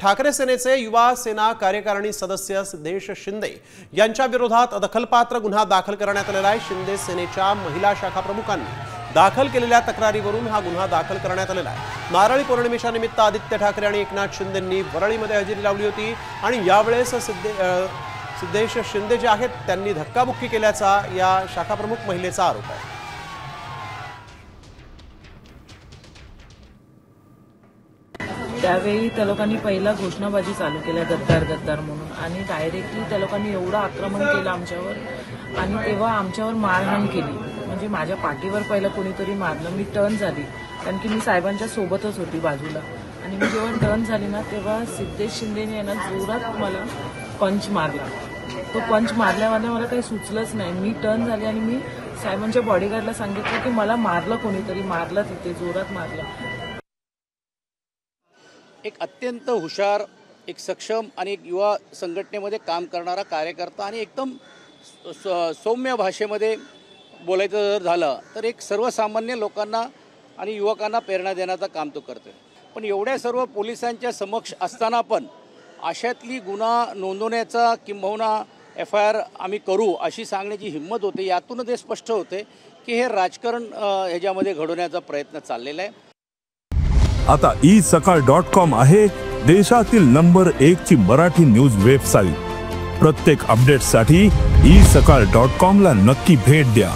ठाकरे सेनेचे युवा सेना कार्यकारिणी सदस्य सिद्धेश शिंदे यांच्या विरोधात दखलपात्र गुन्हा दाखल करण्यात आलेला आहे। शिंदे सेनेच्या महिला शाखा प्रमुखांनी दाखल केलेल्या तक्रारीवरून हा गुन्हा दाखल करण्यात आलेला आहे। नारळी पौर्णिमेच्या निमित्त आदित्य ठाकरे आणि एकनाथ शिंदेंनी वरळीमध्ये हजेरी लावली होती आणि यावेळेस सिद्धेश शिंदे जे आहेत त्यांनी धक्काबुक्की केल्याचा या शाखा प्रमुख महिलेचा आरोप आहे। त्यावेळी त्या लोकांनी पहिला घोषणाबाजी चालू केल्या गद्दार गद्दार म्हणून आणि डायरेक्टली त्या लोकांनी एवढं आक्रमण केलं आमच्यावर आणि तेव्हा आमच्यावर मारहाण केली। म्हणजे माझ्या पाठीवर पहिलं कोणीतरी मारलं, मी टर्न झाली कारण की मी साहेबांच्या सोबतच होती बाजूला आणि मी जेव्हा टर्न झाली ना तेव्हा सिद्धेश शिंदेने यांना जोरात मला पंच मारला। तो पंच मारल्यावर मला काही सुचलंच नाही, मी टर्न झाली आणि मी साहेबांच्या बॉडीगार्डला सांगितलं की मला मारलं, कोणीतरी मारलं, तिथे जोरात मारलं। एक अत्यंत हुशार, एक सक्षम आणि एक युवा संघटनेमध्ये काम करणारा कार्यकर्ता आणि एकदम सौम्य भाषेमध्ये बोलायचं जर झालं तर एक सर्वसामान्य लोकांना आणि युवकांना प्रेरणा देण्याचं काम तो करतो। पण एवढ्या सर्व पोलिसांच्या समक्ष असताना पण अशातली गुन्हा नोंदवण्याचा किंबहुना FIR आम्ही करू अशी सांगण्याची हिंमत होते। यातूनच हे स्पष्ट होते की हे राजकारण ह्याच्यामध्ये घडवण्याचा प्रयत्न चाललेला आहे। आता isakal.com आहे देशातील नंबर 1 ची मराठी न्यूज वेबसाईट। प्रत्येक अपडेटसाठी isakal.com ला नक्की भेट द्या।